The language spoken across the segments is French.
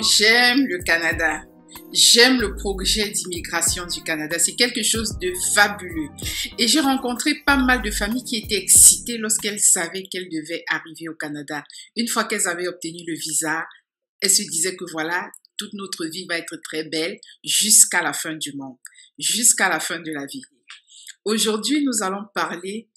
J'aime le Canada. J'aime le projet d'immigration du Canada. C'est quelque chose de fabuleux. Et j'ai rencontré pas mal de familles qui étaient excitées lorsqu'elles savaient qu'elles devaient arriver au Canada. Une fois qu'elles avaient obtenu le visa, elles se disaient que voilà, toute notre vie va être très belle jusqu'à la fin du monde, jusqu'à la fin de la vie. Aujourd'hui, nous allons parler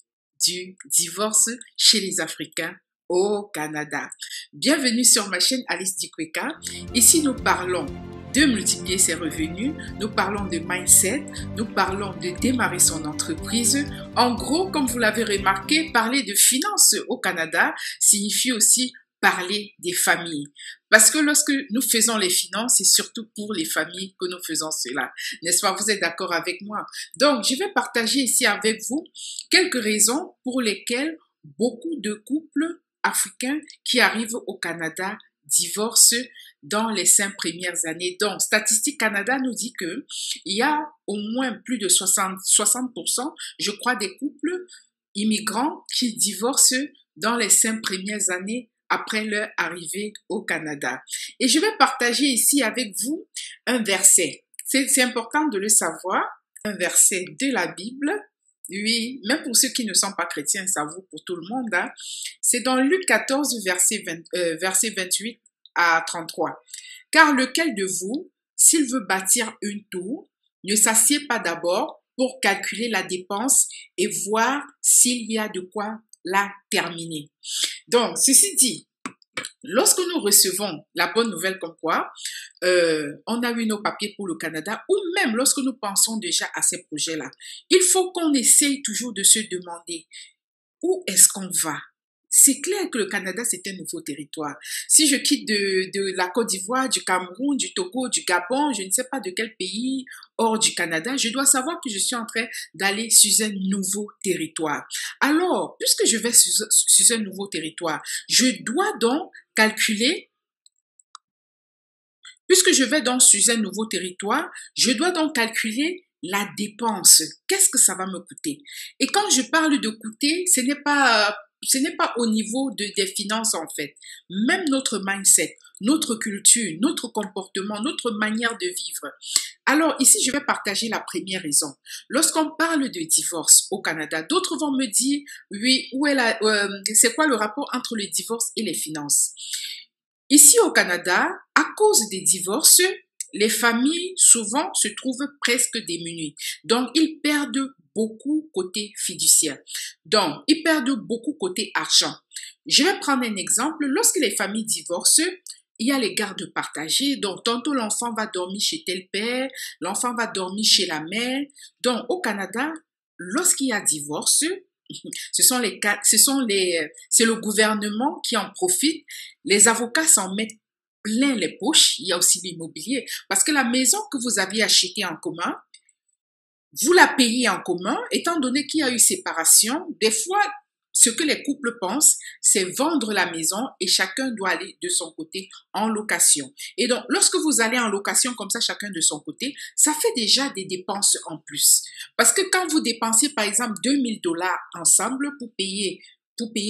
du divorce chez les Africains au Canada. Bienvenue sur ma chaîne Alice Dikweka. Ici, nous parlons de multiplier ses revenus, nous parlons de mindset, nous parlons de démarrer son entreprise. En gros, comme vous l'avez remarqué, parler de finances au Canada signifie aussi parler des familles. Parce que lorsque nous faisons les finances, c'est surtout pour les familles que nous faisons cela. N'est-ce pas? Vous êtes d'accord avec moi? Donc, je vais partager ici avec vous quelques raisons pour lesquelles beaucoup de couples africains qui arrivent au Canada divorcent dans les 5 premières années. Donc, Statistique Canada nous dit que il y a au moins plus de 60%, je crois, des couples immigrants qui divorcent dans les 5 premières années après leur arrivée au Canada. Et je vais partager ici avec vous un verset. C'est important de le savoir, un verset de la Bible. Oui, même pour ceux qui ne sont pas chrétiens, ça vaut pour tout le monde. Hein. C'est dans Luc 14, verset 28 à 33. « Car lequel de vous, s'il veut bâtir une tour, ne s'assied pas d'abord pour calculer la dépense et voir s'il y a de quoi la terminer. » Donc, ceci dit, lorsque nous recevons la bonne nouvelle comme quoi on a eu nos papiers pour le Canada, ou même lorsque nous pensons déjà à ces projets-là, il faut qu'on essaye toujours de se demander où est-ce qu'on va. C'est clair que le Canada, c'est un nouveau territoire. Si je quitte de la Côte d'Ivoire, du Cameroun, du Togo, du Gabon, je ne sais pas de quel pays hors du Canada, je dois savoir que je suis en train d'aller sur un nouveau territoire. Alors, puisque je vais sur un nouveau territoire, je dois donc calculer, puisque je vais donc sur un nouveau territoire, je dois donc calculer la dépense. Qu'est-ce que ça va me coûter? Et quand je parle de coûter, ce n'est pas au niveau des finances en fait. Même notre mindset, notre culture, notre comportement, notre manière de vivre. Alors ici, je vais partager la première raison. Lorsqu'on parle de divorce au Canada, d'autres vont me dire, oui, c'est quoi le rapport entre le divorce et les finances? Ici au Canada, à cause des divorces, les familles souvent se trouvent presque démunies. Donc, ils perdent beaucoup côté fiduciaire. Donc, ils perdent beaucoup côté argent. Je vais prendre un exemple. Lorsque les familles divorcent, il y a les gardes partagées. Donc, tantôt l'enfant va dormir chez tel père, l'enfant va dormir chez la mère. Donc, au Canada, lorsqu'il y a divorce, c'est le gouvernement qui en profite. Les avocats s'en mettent plein les poches. Il y a aussi l'immobilier. Parce que la maison que vous aviez achetée en commun, vous la payez en commun, étant donné qu'il y a eu séparation. Des fois, ce que les couples pensent, c'est vendre la maison et chacun doit aller de son côté en location. Et donc, lorsque vous allez en location comme ça, chacun de son côté, ça fait déjà des dépenses en plus. Parce que quand vous dépensez, par exemple, 2000 $ ensemble pour payer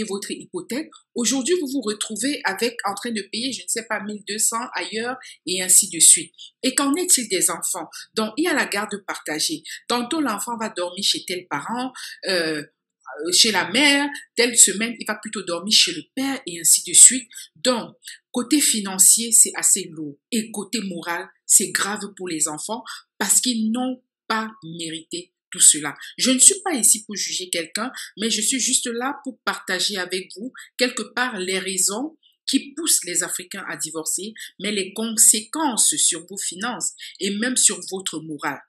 votre hypothèque, aujourd'hui, vous vous retrouvez en train de payer, je ne sais pas, 1200 ailleurs et ainsi de suite. Et qu'en est-il des enfants? Donc, il y a la garde partagée. Tantôt, l'enfant va dormir chez tel parent, chez la mère, telle semaine, il va plutôt dormir chez le père et ainsi de suite. Donc, côté financier, c'est assez lourd. Et côté moral, c'est grave pour les enfants parce qu'ils n'ont pas mérité tout cela. Je ne suis pas ici pour juger quelqu'un, mais je suis juste là pour partager avec vous quelque part les raisons qui poussent les Africains à divorcer, mais les conséquences sur vos finances et même sur votre morale.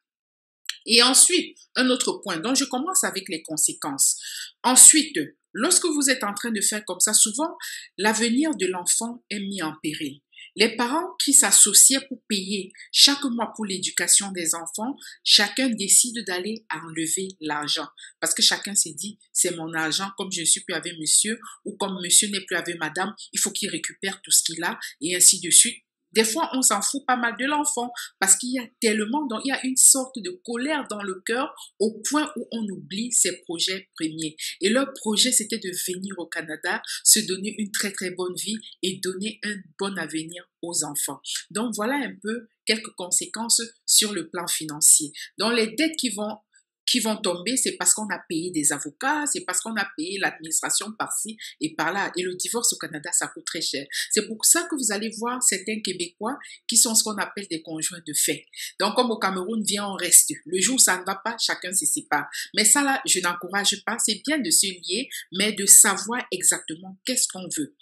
Et ensuite, un autre point, donc je commence avec les conséquences. Ensuite, lorsque vous êtes en train de faire comme ça, souvent, l'avenir de l'enfant est mis en péril. Les parents qui s'associaient pour payer chaque mois pour l'éducation des enfants, chacun décide d'aller enlever l'argent. Parce que chacun s'est dit, c'est mon argent, comme je ne suis plus avec monsieur, ou comme monsieur n'est plus avec madame, il faut qu'il récupère tout ce qu'il a, et ainsi de suite. Des fois, on s'en fout pas mal de l'enfant parce qu'il y a tellement, donc il y a une sorte de colère dans le cœur au point où on oublie ses projets premiers. Et leur projet, c'était de venir au Canada, se donner une très très bonne vie et donner un bon avenir aux enfants. Donc voilà un peu quelques conséquences sur le plan financier. Donc les dettes qui vont tomber, c'est parce qu'on a payé des avocats, c'est parce qu'on a payé l'administration par-ci et par-là. Et le divorce au Canada, ça coûte très cher. C'est pour ça que vous allez voir certains Québécois qui sont ce qu'on appelle des conjoints de fait. Donc, comme au Cameroun, viens, on reste. Le jour où ça ne va pas, chacun se sépare. Mais ça, là, je n'encourage pas. C'est bien de se lier, mais de savoir exactement qu'est-ce qu'on veut.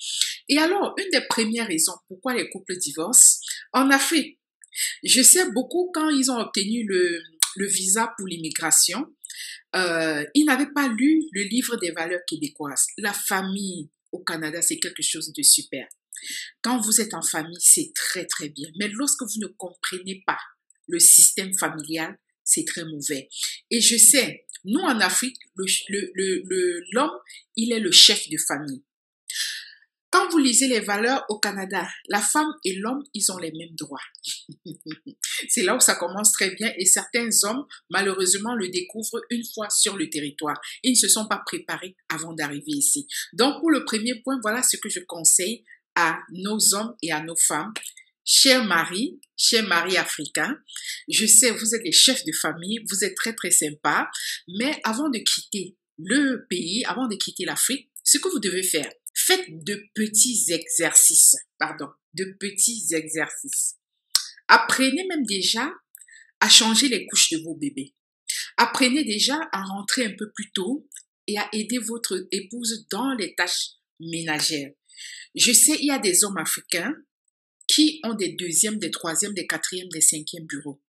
Et alors, une des premières raisons pourquoi les couples divorcent, en Afrique, je sais beaucoup quand ils ont obtenu le visa pour l'immigration, ils n'avaient pas lu le livre des valeurs québécoises. La famille au Canada, c'est quelque chose de super. Quand vous êtes en famille, c'est très très bien. Mais lorsque vous ne comprenez pas le système familial, c'est très mauvais. Et je sais, nous en Afrique, l'homme, il est le chef de famille. Quand vous lisez les valeurs au Canada, la femme et l'homme, ils ont les mêmes droits. C'est là où ça commence très bien et certains hommes, malheureusement, le découvrent une fois sur le territoire. Ils ne se sont pas préparés avant d'arriver ici. Donc, pour le premier point, voilà ce que je conseille à nos hommes et à nos femmes. Chers maris africains, je sais, vous êtes des chefs de famille, vous êtes très, très sympas, mais avant de quitter le pays, avant de quitter l'Afrique, ce que vous devez faire, faites de petits exercices, Apprenez même déjà à changer les couches de vos bébés. Apprenez déjà à rentrer un peu plus tôt et à aider votre épouse dans les tâches ménagères. Je sais, il y a des hommes africains qui ont des deuxièmes, des troisièmes, des quatrièmes, des cinquièmes bureaux.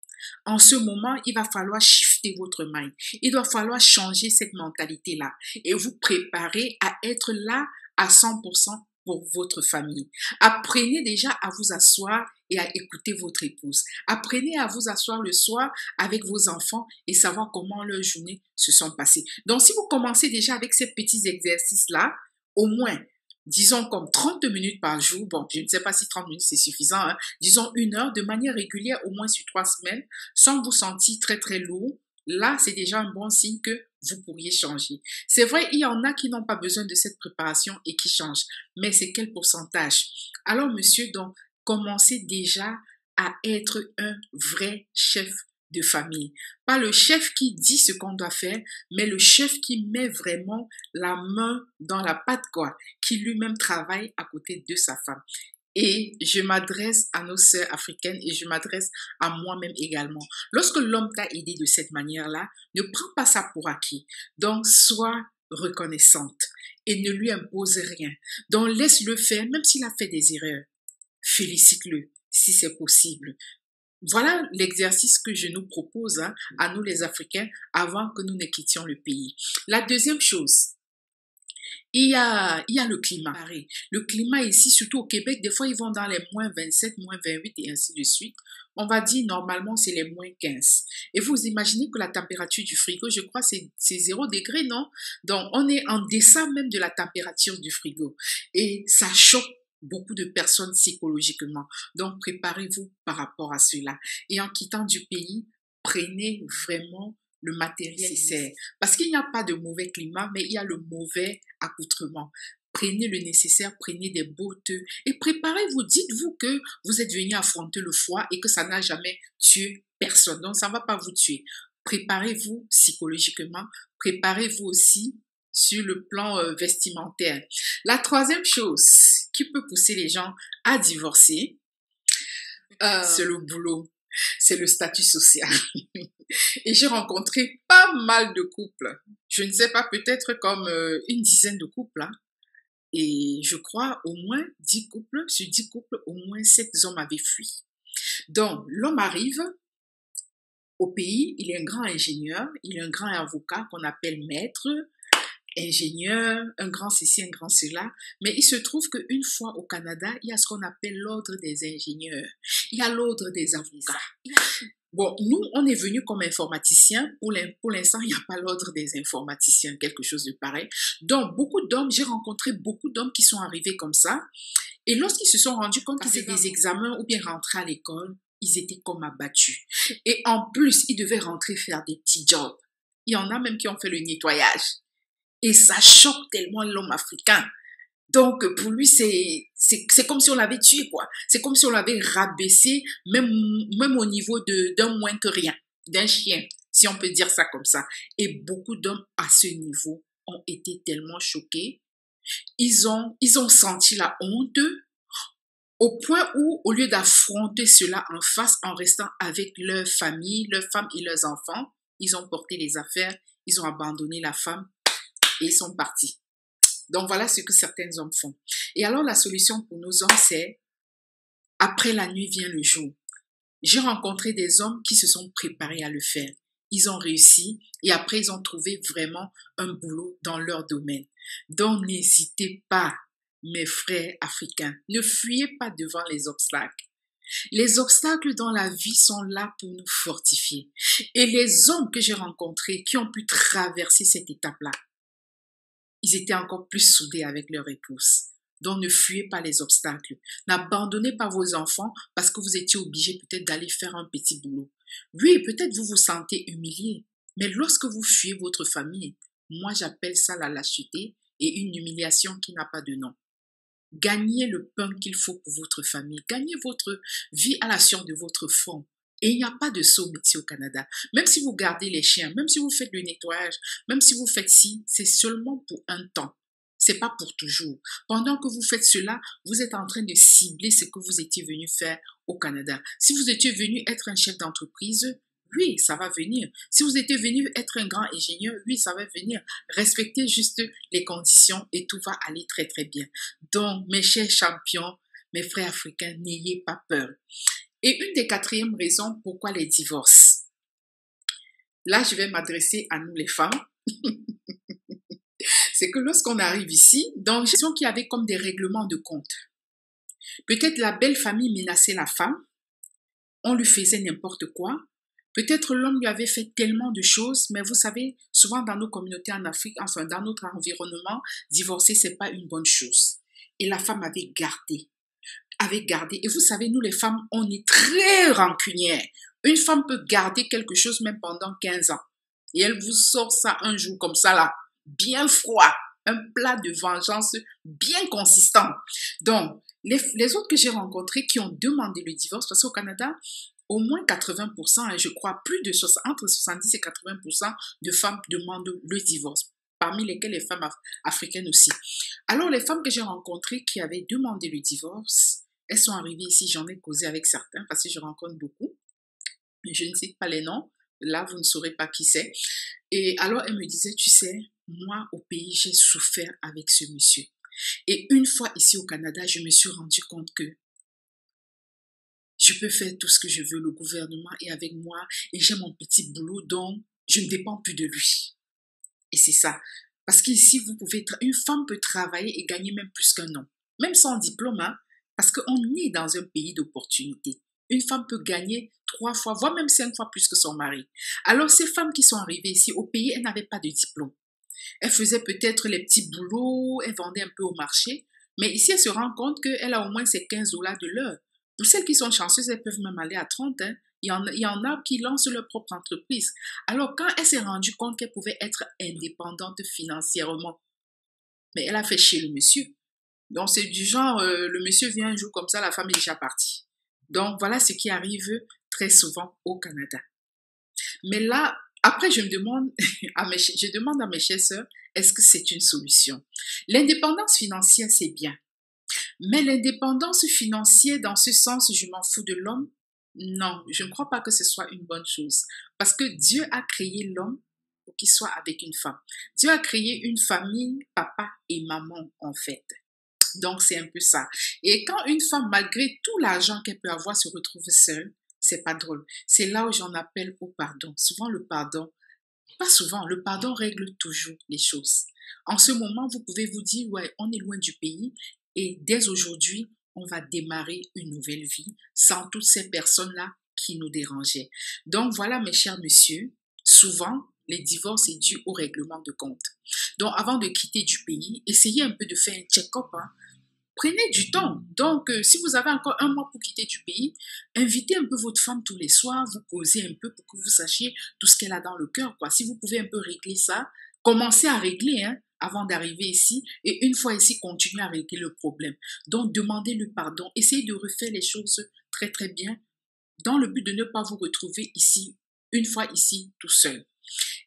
En ce moment, il va falloir shifter votre mind. Il va falloir changer cette mentalité-là et vous préparer à être là à 100% pour votre famille. Apprenez déjà à vous asseoir et à écouter votre épouse. Apprenez à vous asseoir le soir avec vos enfants et savoir comment leurs journées se sont passées. Donc, si vous commencez déjà avec ces petits exercices-là, au moins, disons comme 30 minutes par jour, bon, je ne sais pas si 30 minutes c'est suffisant, hein, disons 1 heure de manière régulière au moins sur 3 semaines, sans vous sentir très très lourd, là c'est déjà un bon signe que vous pourriez changer. C'est vrai, il y en a qui n'ont pas besoin de cette préparation et qui changent, mais c'est quel pourcentage? Alors monsieur, donc, commencez déjà à être un vrai chef de famille. Pas le chef qui dit ce qu'on doit faire, mais le chef qui met vraiment la main dans la pâte, quoi, qui lui-même travaille à côté de sa femme. Et je m'adresse à nos sœurs africaines et je m'adresse à moi-même également. Lorsque l'homme t'a aidé de cette manière-là, ne prends pas ça pour acquis. Donc, sois reconnaissante et ne lui impose rien. Donc, laisse-le faire, même s'il a fait des erreurs. Félicite-le si c'est possible. Voilà l'exercice que je nous propose à nous les Africains avant que nous ne quittions le pays. La deuxième chose, il y a le climat. Le climat ici, surtout au Québec, des fois ils vont dans les moins 27, moins 28 et ainsi de suite. On va dire normalement c'est les moins 15. Et vous imaginez que la température du frigo, je crois c'est 0 degré, non? Donc on est en deçà même de la température du frigo. Et ça choque beaucoup de personnes psychologiquement. Donc, préparez-vous par rapport à cela. Et en quittant du pays, prenez vraiment le matériel nécessaire. Parce qu'il n'y a pas de mauvais climat, mais il y a le mauvais accoutrement. Prenez le nécessaire, prenez des bottes et préparez-vous. Dites-vous que vous êtes venu affronter le froid et que ça n'a jamais tué personne. Donc, ça ne va pas vous tuer. Préparez-vous psychologiquement. Préparez-vous aussi sur le plan vestimentaire. La troisième chose qui peut pousser les gens à divorcer, c'est le boulot, c'est le statut social. Et j'ai rencontré pas mal de couples. Je ne sais pas, peut-être comme une dizaine de couples. Hein. Et je crois au moins 10 couples, sur 10 couples, au moins 7 hommes avaient fui. Donc, l'homme arrive au pays, il est un grand ingénieur, il est un grand avocat qu'on appelle maître, ingénieur, un grand ceci, un grand cela. Mais il se trouve qu'une fois au Canada, il y a ce qu'on appelle l'ordre des ingénieurs. Il y a l'ordre des avocats. Bon, nous, on est venus comme informaticiens. Pour l'instant, il n'y a pas l'ordre des informaticiens, quelque chose de pareil. Donc, beaucoup d'hommes, j'ai rencontré beaucoup d'hommes qui sont arrivés comme ça. Et lorsqu'ils se sont rendus compte qu'ils faisaient des examens ou bien rentraient à l'école, ils étaient comme abattus. Et en plus, ils devaient rentrer faire des petits jobs. Il y en a même qui ont fait le nettoyage. Et ça choque tellement l'homme africain. Donc, pour lui, c'est comme si on l'avait tué, quoi. C'est comme si on l'avait rabaissé, même au niveau d'un moins que rien, d'un chien, si on peut dire ça comme ça. Et beaucoup d'hommes à ce niveau ont été tellement choqués. Ils ont senti la honte au point où, au lieu d'affronter cela en face, en restant avec leur famille, leurs femmes et leurs enfants, ils ont porté les affaires, ils ont abandonné la femme et ils sont partis. Donc voilà ce que certains hommes font. Et alors la solution pour nos hommes, c'est après la nuit vient le jour. J'ai rencontré des hommes qui se sont préparés à le faire. Ils ont réussi et après ils ont trouvé vraiment un boulot dans leur domaine. Donc n'hésitez pas, mes frères africains, ne fuyez pas devant les obstacles. Les obstacles dans la vie sont là pour nous fortifier. Et les hommes que j'ai rencontrés qui ont pu traverser cette étape-là, ils étaient encore plus soudés avec leur épouse. Donc ne fuyez pas les obstacles. N'abandonnez pas vos enfants parce que vous étiez obligé peut-être d'aller faire un petit boulot. Oui, peut-être vous vous sentez humilié, mais lorsque vous fuyez votre famille, moi j'appelle ça la lâcheté et une humiliation qui n'a pas de nom. Gagnez le pain qu'il faut pour votre famille. Gagnez votre vie à la sueur de votre front. Et il n'y a pas de saut ici au Canada. Même si vous gardez les chiens, même si vous faites le nettoyage, même si vous faites ci, c'est seulement pour un temps. C'est pas pour toujours. Pendant que vous faites cela, vous êtes en train de cibler ce que vous étiez venu faire au Canada. Si vous étiez venu être un chef d'entreprise, oui, ça va venir. Si vous étiez venu être un grand ingénieur, oui, ça va venir. Respectez juste les conditions et tout va aller très très bien. Donc, mes chers champions, mes frères africains, n'ayez pas peur. Et une des quatrièmes raisons pourquoi les divorces. Là, je vais m'adresser à nous les femmes. C'est que lorsqu'on arrive ici, donc j'ai l'impression qu'il y avait comme des règlements de compte. Peut-être la belle famille menaçait la femme, on lui faisait n'importe quoi. Peut-être l'homme lui avait fait tellement de choses, mais vous savez, souvent dans nos communautés en Afrique, enfin dans notre environnement, divorcer, c'est pas une bonne chose. Et la femme avait gardé. Et vous savez, nous les femmes, on est très rancunières. Une femme peut garder quelque chose même pendant 15 ans. Et elle vous sort ça un jour comme ça là, bien froid. Un plat de vengeance bien consistant. Donc, les autres que j'ai rencontrés qui ont demandé le divorce, parce qu'au Canada, au moins 80%, et je crois plus de entre 70 et 80% de femmes demandent le divorce, parmi lesquelles les femmes africaines aussi. Alors, les femmes que j'ai rencontrées qui avaient demandé le divorce, elles sont arrivées ici, j'en ai causé avec certains parce que je rencontre beaucoup. Je ne cite pas les noms, là vous ne saurez pas qui c'est. Et alors elles me disaient, tu sais, moi au pays j'ai souffert avec ce monsieur. Et une fois ici au Canada, je me suis rendu compte que je peux faire tout ce que je veux, le gouvernement est avec moi et j'ai mon petit boulot donc je ne dépends plus de lui. Et c'est ça. Parce qu'ici, une femme peut travailler et gagner même plus qu'un homme. Même sans diplôme, hein, parce qu'on est dans un pays d'opportunités. Une femme peut gagner 3 fois, voire même 5 fois plus que son mari. Alors, ces femmes qui sont arrivées ici au pays, elles n'avaient pas de diplôme. Elles faisaient peut-être les petits boulots, elles vendaient un peu au marché. Mais ici, elles se rendent compte qu'elle a au moins ses 15 dollars de l'heure. Pour celles qui sont chanceuses, elles peuvent même aller à 30. Hein. Il y en a qui lancent leur propre entreprise. Alors, quand elle s'est rendue compte qu'elle pouvait être indépendante financièrement, mais elle a fait chier le monsieur. Donc, c'est du genre, le monsieur vient un jour comme ça, la femme est déjà partie. Donc, voilà ce qui arrive très souvent au Canada. Mais là, après, je demande à mes chères sœurs, est-ce que c'est une solution? L'indépendance financière, c'est bien. Mais l'indépendance financière, dans ce sens, je m'en fous de l'homme, non, je ne crois pas que ce soit une bonne chose. Parce que Dieu a créé l'homme pour qu'il soit avec une femme. Dieu a créé une famille, papa et maman, en fait. Donc, c'est un peu ça. Et quand une femme, malgré tout l'argent qu'elle peut avoir, se retrouve seule, c'est pas drôle. C'est là où j'en appelle au pardon. Souvent, le pardon, pas souvent, le pardon règle toujours les choses. En ce moment, vous pouvez vous dire, ouais, on est loin du pays et dès aujourd'hui, on va démarrer une nouvelle vie sans toutes ces personnes-là qui nous dérangeait. Donc voilà, mes chers messieurs, souvent, les divorces est dû au règlement de compte. Donc avant de quitter du pays, essayez un peu de faire un check-up, hein. Prenez du temps. Donc, si vous avez encore un mois pour quitter du pays, invitez un peu votre femme tous les soirs, vous causez un peu pour que vous sachiez tout ce qu'elle a dans le cœur, quoi. Si vous pouvez un peu régler ça, commencez à régler, hein, avant d'arriver ici. Et une fois ici, continuez à régler le problème. Donc, demandez le pardon. Essayez de refaire les choses très, très bien dans le but de ne pas vous retrouver ici, une fois ici, tout seul.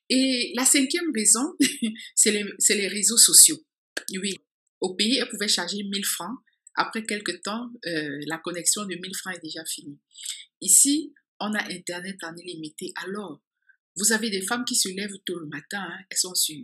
Et la cinquième raison, c'est les réseaux sociaux. Oui. Au pays, elle pouvait charger 1000 francs. Après quelques temps, la connexion de 1000 francs est déjà finie. Ici, on a Internet en illimité. Alors, vous avez des femmes qui se lèvent tôt le matin. Hein, elles sont sur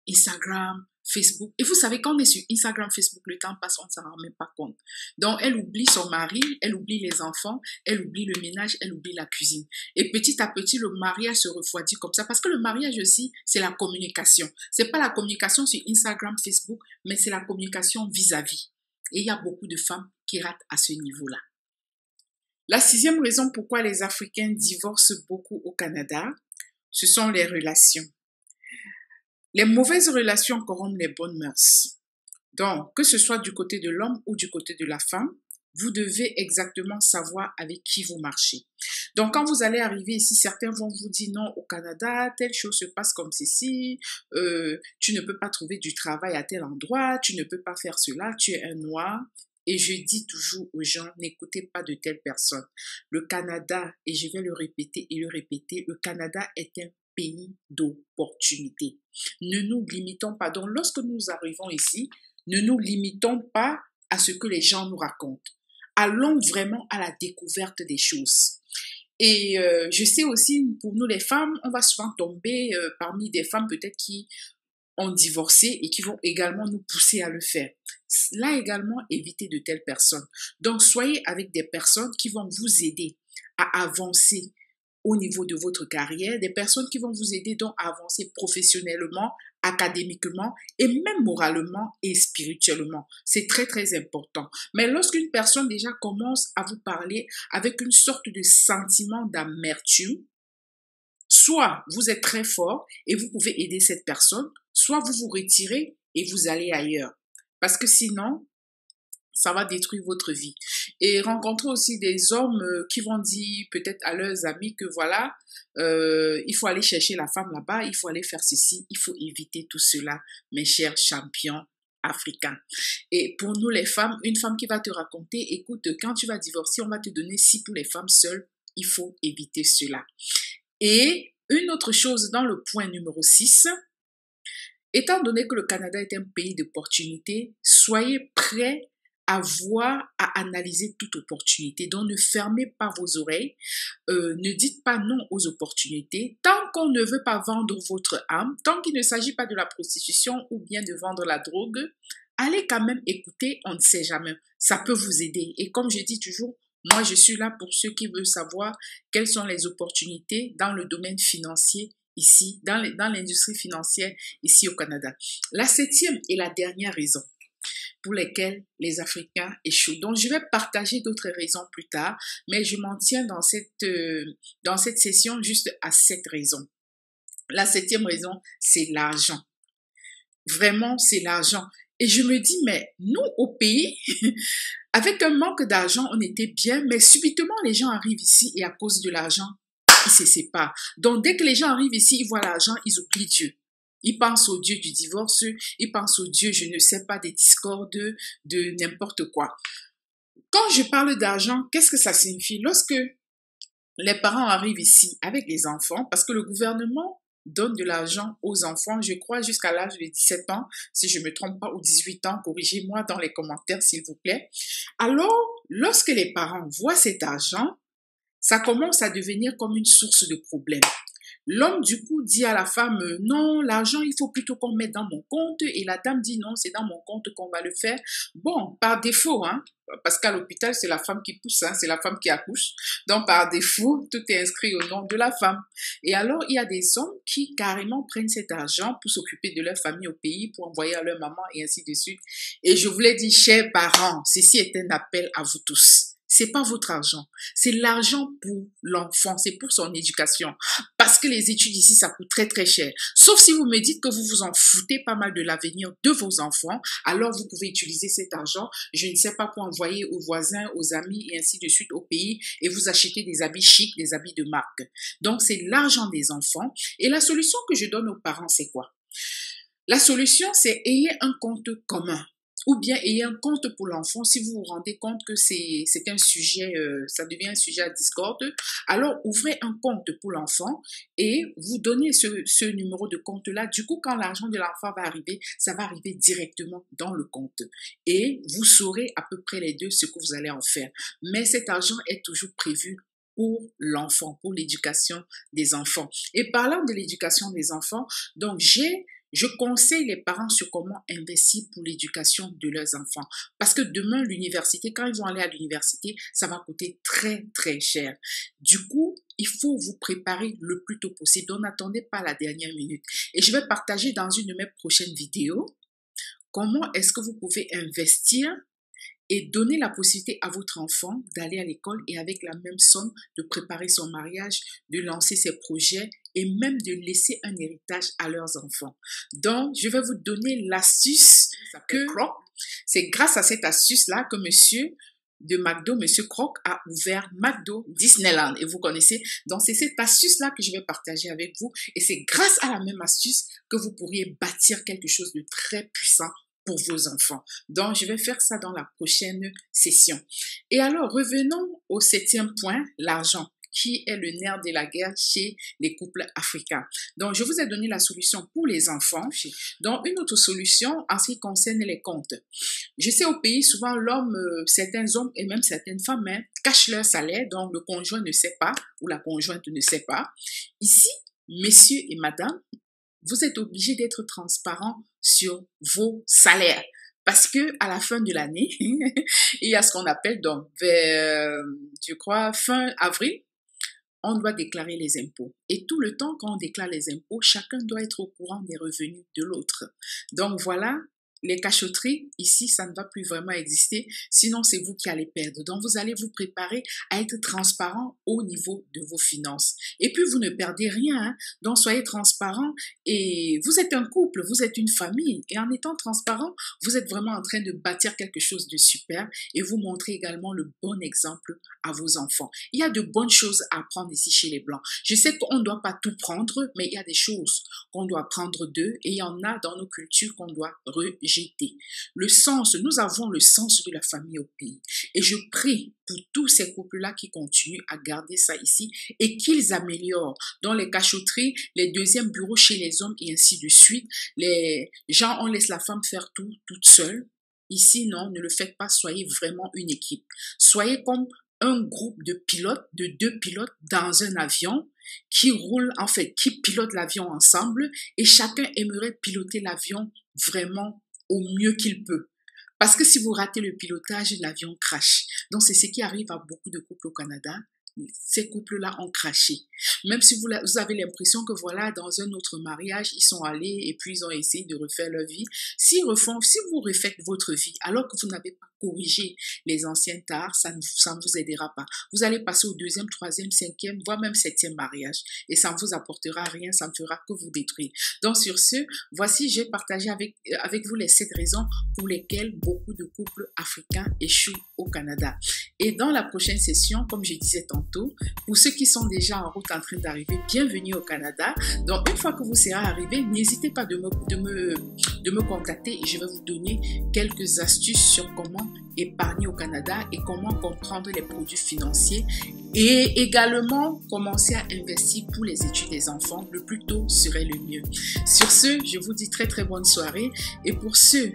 Instagram, Facebook. Et vous savez, quand on est sur Instagram, Facebook, le temps passe, on ne s'en rend même pas compte. Donc, elle oublie son mari, elle oublie les enfants, elle oublie le ménage, elle oublie la cuisine. Et petit à petit, le mariage se refroidit comme ça. Parce que le mariage aussi, c'est la communication. C'est pas la communication sur Instagram, Facebook, mais c'est la communication vis-à-vis. Et il y a beaucoup de femmes qui ratent à ce niveau-là. La sixième raison pourquoi les Africains divorcent beaucoup au Canada, ce sont les relations. Les mauvaises relations corrompent les bonnes mœurs. Donc, que ce soit du côté de l'homme ou du côté de la femme, vous devez exactement savoir avec qui vous marchez. Donc, quand vous allez arriver ici, certains vont vous dire non, au Canada, telle chose se passe comme ceci, tu ne peux pas trouver du travail à tel endroit, tu ne peux pas faire cela, tu es un noir. Et je dis toujours aux gens, n'écoutez pas de telles personnes. Le Canada, et je vais le répéter et le répéter, le Canada est un pays d'opportunités. Ne nous limitons pas. Donc, lorsque nous arrivons ici, ne nous limitons pas à ce que les gens nous racontent. Allons vraiment à la découverte des choses. Et je sais aussi, pour nous les femmes, on va souvent tomber parmi des femmes peut-être qui ont divorcé et qui vont également nous pousser à le faire. Là également, évitez de telles personnes. Donc, soyez avec des personnes qui vont vous aider à avancer au niveau de votre carrière, des personnes qui vont vous aider donc à avancer professionnellement, académiquement et même moralement et spirituellement. C'est très, très important. Mais lorsqu'une personne déjà commence à vous parler avec une sorte de sentiment d'amertume, soit vous êtes très fort et vous pouvez aider cette personne, soit vous vous retirez et vous allez ailleurs. Parce que sinon, ça va détruire votre vie. Et rencontrer aussi des hommes qui vont dire peut-être à leurs amis que voilà, il faut aller chercher la femme là-bas, il faut aller faire ceci, il faut éviter tout cela, mes chers champions africains. Et pour nous les femmes, une femme qui va te raconter, écoute, quand tu vas divorcer, on va te donner 6 pour les femmes seules, il faut éviter cela. Et une autre chose dans le point numéro 6, étant donné que le Canada est un pays d'opportunités, soyez prêts à voir, à analyser toute opportunité. Donc, ne fermez pas vos oreilles, ne dites pas non aux opportunités. Tant qu'on ne veut pas vendre votre âme, tant qu'il ne s'agit pas de la prostitution ou bien de vendre la drogue, allez quand même écouter, on ne sait jamais. Ça peut vous aider. Et comme je dis toujours, moi, je suis là pour ceux qui veulent savoir quelles sont les opportunités dans le domaine financier ici, dans l'industrie financière ici au Canada. La 7e et la dernière raison pour lesquelles les Africains échouent. Donc, je vais partager d'autres raisons plus tard, mais je m'en tiens dans cette session juste à 7 raisons. La 7e raison, c'est l'argent. Vraiment, c'est l'argent. Et je me dis, mais nous, au pays, avec un manque d'argent, on était bien, mais subitement, les gens arrivent ici et à cause de l'argent, ils se séparent. Donc, dès que les gens arrivent ici, ils voient l'argent, ils oublient Dieu. Ils pensent au Dieu du divorce, ils pensent au Dieu, je ne sais pas, des discordes, de n'importe quoi. Quand je parle d'argent, qu'est-ce que ça signifie? Lorsque les parents arrivent ici avec les enfants, parce que le gouvernement donne de l'argent aux enfants, je crois, jusqu'à l'âge de 17 ans, si je ne me trompe pas, ou 18 ans, corrigez-moi dans les commentaires, s'il vous plaît. Alors, lorsque les parents voient cet argent, ça commence à devenir comme une source de problème. L'homme, du coup, dit à la femme, non, l'argent, il faut plutôt qu'on mette dans mon compte. Et la dame dit, non, c'est dans mon compte qu'on va le faire. Bon, par défaut, hein, parce qu'à l'hôpital, c'est la femme qui pousse, hein, c'est la femme qui accouche. Donc, par défaut, tout est inscrit au nom de la femme. Et alors, il y a des hommes qui carrément prennent cet argent pour s'occuper de leur famille au pays, pour envoyer à leur maman et ainsi de suite. Et je vous l'ai dit, chers parents, ceci est un appel à vous tous. c'est pas votre argent, c'est l'argent pour l'enfant, c'est pour son éducation. Parce que les études ici, ça coûte très très cher. Sauf si vous me dites que vous vous en foutez pas mal de l'avenir de vos enfants, alors vous pouvez utiliser cet argent, je ne sais pas, pour envoyer aux voisins, aux amis et ainsi de suite au pays et vous acheter des habits chics, des habits de marque. Donc c'est l'argent des enfants. Et la solution que je donne aux parents, c'est quoi? La solution, c'est ayez un compte commun. Ou bien ayez un compte pour l'enfant si vous vous rendez compte que c'est un sujet, ça devient un sujet à discorde. Alors, ouvrez un compte pour l'enfant et vous donnez ce numéro de compte-là. Du coup, quand l'argent de l'enfant va arriver, ça va arriver directement dans le compte. Et vous saurez à peu près les deux ce que vous allez en faire. Mais cet argent est toujours prévu pour l'enfant, pour l'éducation des enfants. Et parlant de l'éducation des enfants, donc je conseille les parents sur comment investir pour l'éducation de leurs enfants. Parce que demain, l'université, quand ils vont aller à l'université, ça va coûter très, très cher. Du coup, il faut vous préparer le plus tôt possible. Donc, n'attendez pas la dernière minute. Et je vais partager dans une de mes prochaines vidéos comment est-ce que vous pouvez investir et donner la possibilité à votre enfant d'aller à l'école et avec la même somme de préparer son mariage, de lancer ses projets et même de laisser un héritage à leurs enfants. Donc, je vais vous donner l'astuce que c'est grâce à cette astuce-là que monsieur de McDo, monsieur Kroc, a ouvert McDo Disneyland. Et vous connaissez, donc c'est cette astuce-là que je vais partager avec vous. Et c'est grâce à la même astuce que vous pourriez bâtir quelque chose de très puissant pour vos enfants. Donc, je vais faire ça dans la prochaine session. Et alors, revenons au 7e point, l'argent, qui est le nerf de la guerre chez les couples africains. Donc, je vous ai donné la solution pour les enfants. Donc, une autre solution en ce qui concerne les comptes. Je sais au pays, souvent, l'homme, certains hommes et même certaines femmes cachent leur salaire, donc le conjoint ne sait pas ou la conjointe ne sait pas. Ici, messieurs et madame, vous êtes obligés d'être transparent sur vos salaires. Parce que à la fin de l'année, il y a ce qu'on appelle donc vers, je crois, fin avril, on doit déclarer les impôts. Et tout le temps, quand on déclare les impôts, chacun doit être au courant des revenus de l'autre. Donc voilà, les cachotteries, ici, ça ne va plus vraiment exister. Sinon, c'est vous qui allez perdre. Donc, vous allez vous préparer à être transparent au niveau de vos finances. Et puis, vous ne perdez rien. Hein? Donc, soyez transparent. Et vous êtes un couple, vous êtes une famille. Et en étant transparent, vous êtes vraiment en train de bâtir quelque chose de super. Et vous montrez également le bon exemple à vos enfants. Il y a de bonnes choses à apprendre ici chez les Blancs. Je sais qu'on ne doit pas tout prendre, mais il y a des choses qu'on doit prendre d'eux. Et il y en a dans nos cultures qu'on doit rejeter. Le sens, nous avons le sens de la famille au pays. Et je prie pour tous ces couples-là qui continuent à garder ça ici et qu'ils améliorent. Dans les cachotteries, les deuxièmes bureaux chez les hommes et ainsi de suite. Les gens, on laisse la femme faire tout, toute seule. Ici, non, ne le faites pas. Soyez vraiment une équipe. Soyez comme un groupe de pilotes, de 2 pilotes dans un avion qui roulent, en fait, qui pilotent l'avion ensemble et chacun aimerait piloter l'avion vraiment au mieux qu'il peut. Parce que si vous ratez le pilotage, l'avion crache. Donc, c'est ce qui arrive à beaucoup de couples au Canada. Ces couples-là ont craché. Même si vous avez l'impression que voilà, dans un autre mariage, ils sont allés et puis ils ont essayé de refaire leur vie. Si vous refaites votre vie, alors que vous n'avez pas corrigé les anciens tares, ça ne vous aidera pas. Vous allez passer au 2e, 3e, 5e, voire même 7e mariage. Et ça ne vous apportera rien, ça ne fera que vous détruire. Donc sur ce, voici, j'ai partagé avec vous les 7 raisons pour lesquelles beaucoup de couples africains échouent au Canada. Et dans la prochaine session, comme je disais tantôt, pour ceux qui sont déjà en route en train d'arriver, bienvenue au Canada. Donc une fois que vous serez arrivé, n'hésitez pas de me contacter et je vais vous donner quelques astuces sur comment épargner au Canada et comment comprendre les produits financiers et également commencer à investir pour les études des enfants. Le plus tôt serait le mieux. Sur ce, je vous dis très très bonne soirée et pour ceux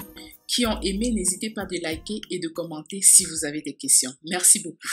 qui ont aimé, n'hésitez pas de liker et de commenter si vous avez des questions. Merci beaucoup.